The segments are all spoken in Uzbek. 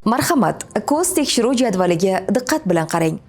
Marhamat, ko'z tekshiruv jadvaliga diqqat bilan qarang.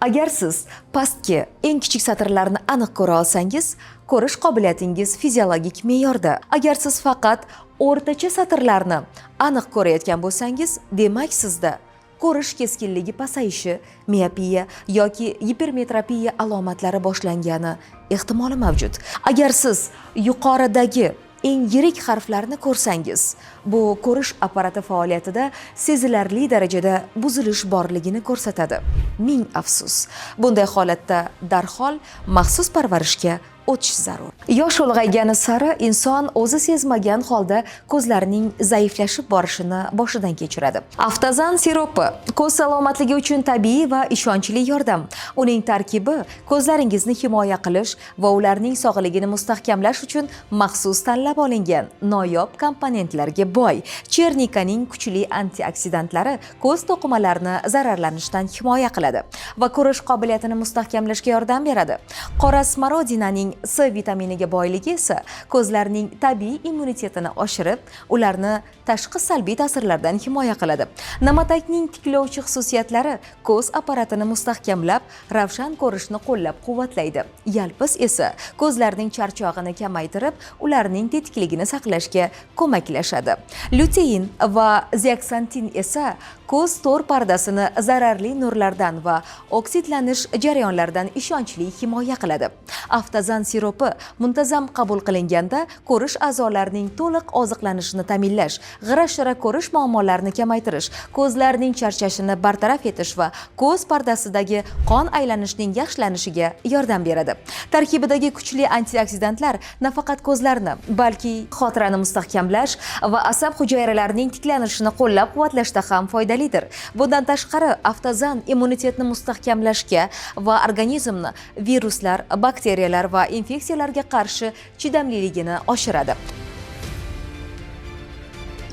Agar siz pastki eng kichik satrlarni aniq ko'ra olsangiz, ko'rish qobiliyatingiz fiziologik me'yorda. Agar siz faqat o'rtacha satrlarni aniq ko'rayotgan bo'lsangiz, demak sizda ko'rish keskinligi pasayishi, miopiya yoki gipermetropiya alomatlari boshlangani ehtimoli mavjud. Agar siz yuqoridagi eng yirik harflarni ko'rsangiz, bu ko'rish apparati faoliyatida sezilarli darajada buzilish borligini ko'rsatadi. Ming afsus. Bunday holatda darhol maxsus parvarishga o'tish zarur. Yosh ulg'aygani sari inson o'zi sezmagan holda ko'zlarining zaiflashib borishini boshidan kechiradi. Aftazan siropi ko'z salomatligi uchun tabiiy va ishonchli yordam. Uning tarkibi ko'zlaringizni himoya qilish va ularning sog'ligini mustahkamlash uchun maxsus tanlab olingan noyob komponentlarga boy. Chernikaning kuchli antioksidantlari ko'z to'qimalarini zararlanishdan himoya qiladi va ko'rish qobiliyatini mustahkamlashga yordam beradi. Qora smorodinaning C vitaminiga boyligi esa ko'zlarning tabiiy immunitetini oshirib, ularni tashqi salbiy ta'sirlardan himoya qiladi. Namatakning tiklovchi xususiyatlari ko'z apparatini mustahkamlab, ravshan ko'rishni qo'llab-quvvatlaydi. Yalpiz esa ko'zlarning charchog'ini kamaytirib, ularning tetikligini saqlashga ko'maklashadi. Lutein va zeaksantin esa ko'z to'r pardasini zararli nurlardan va oksidlanish jarayonlaridan ishonchli himoya qiladi. Aftazan siropi muntazam qabul qilinganda ko'rish a'zolarining to'liq oziqlanishini ta'minlash, g'ira-shira ko'rish muammolarini kamaytirish, ko'zlarning charchashini bartaraf etish va ko'z pardasidagi qon aylanishining yaxshilanishiga yordam beradi. Tarkibidagi kuchli antioksidantlar nafaqat ko'zlarni, balki xotirani mustahkamlash va asab hujayralarining tiklanishini qo'llab-quvvatlashda ham foydalidir. Bundan tashqari, aftazan immunitetni mustahkamlashga va organizmni viruslar, bakteriyalar va infeksiyalarga qarshi chidamliligini oshiradi.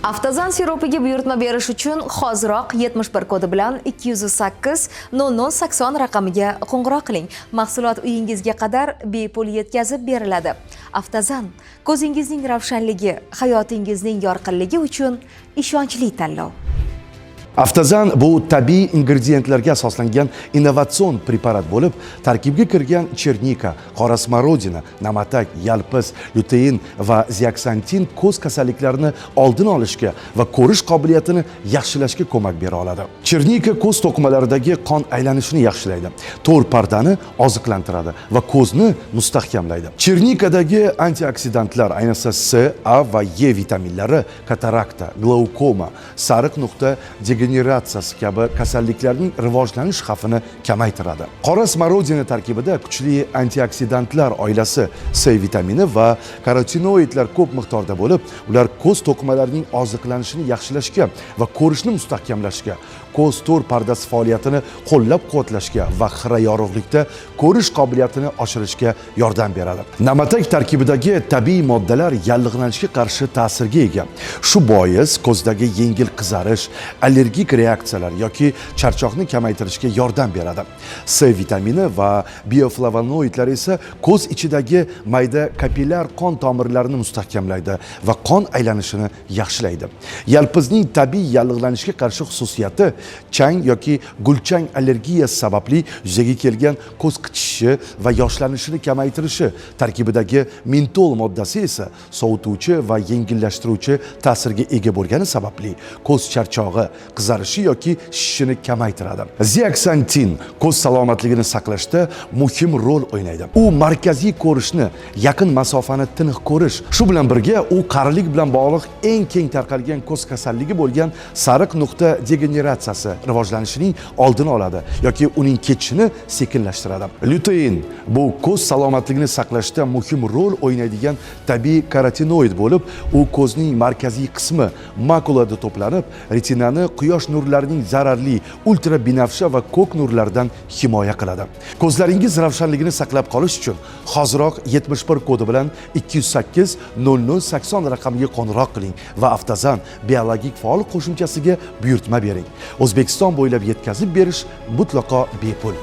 Aftazan siropiga buyurtma berish uchun hoziroq 71 kodi bilan 208 0080 raqamiga qo'ng'iroq qiling. Mahsulot uyingizga qadar bepul yetkazib beriladi. Aftazan ko'zingizning ravshanligi, hayotingizning yorqinligi uchun ishonchli tanlov. Aftazan bu tabiiy ingrediyentlarga asoslangan innovatsion preparat bo'lib, tarkibga kirgan chernika, qora smorodina, namatak, yalpiz, lutein va zeaksantin ko'z kasalliklarini oldin olishga va ko'rish qobiliyatini yaxshilashga ko'mak bera oladi. Chernika ko'z to'qimalaridagi qon aylanishini yaxshilaydi, to'r pardani oziqlantiradi va ko'zni mustahkamlaydi. Chernikadagi antioksidantlar, ayniqsa C, A va E vitaminlari katarakta, glaukoma, sariq nuqta degeneratsiyasi kabi kasalliklarning rivojlanish xavfini kamaytiradi. Qora smorodina tarkibida kuchli antioksidantlar oilasi C vitamini va karotinoidlar ko'p miqdorda bo'lib, ular ko'z to'qimalarining oziqlanishini yaxshilashga va ko'rishni mustahkamlashga, ko'z to'r pardasi faoliyatini qo'llab-quvvatlashga va xira yorug'likda ko'rish qobiliyatini oshirishga yordam beradi. Namatak tarkibidagi tabiiy moddalar yallig'lanishga qarshi ta'sirga ega. Shu bois ko'zdagi yengil qizarish, allergik reaksiyalar yoki charchoqni kamaytirishga yordam beradi. C vitamini va bioflavonoidlar esa ko'z ichidagi mayda kapillyar qon tomirlarini mustahkamlaydi va qon aylanishini yaxshilaydi. Yalpizning tabiiy yallig'lanishga qarshi xususiyati chang yoki gulchang allergiyasi sababli yuzaga kelgan ko'z qichishishi va yoshlanishini kamaytirishi, tarkibidagi mentol moddasi esa sovutuvchi va yengillashtiruvchi ta'sirga ega bo'lgani sababli ko'z charchog'i, qizarishi yoki shishini kamaytiradi. Zeaksantin ko'z salomatligini saqlashda muhim rol o'ynaydi. U markaziy ko'rishni, yaqin masofani tiniq ko'rish, shu bilan birga u qarilik bilan bog'liq eng keng tarqalgan ko'z kasalligi bo'lgan sariq nuqta degeneratsiyasi rivojlanishining oldini oladi yoki uning ketishini sekinlashtiradi. Lutein bu ko'z salomatligini saqlashda muhim rol o'ynaydigan tabiiy karotinoid bo'lib, u ko'zning markaziy qismi makulada to'planib, retinani quyosh nurlarining zararli ultrabinafsha va ko'k nurlardan himoya qiladi. Ko'zlaringiz ravshanligini saqlab qolish uchun hoziroq 71 kodi bilan 208 0080 raqamiga qo'ng'iroq qiling va Aftazan biologik faol qo'shimchasiga buyurtma bering. O'zbekiston bo'ylab yetkazib berish mutlaqo bepul.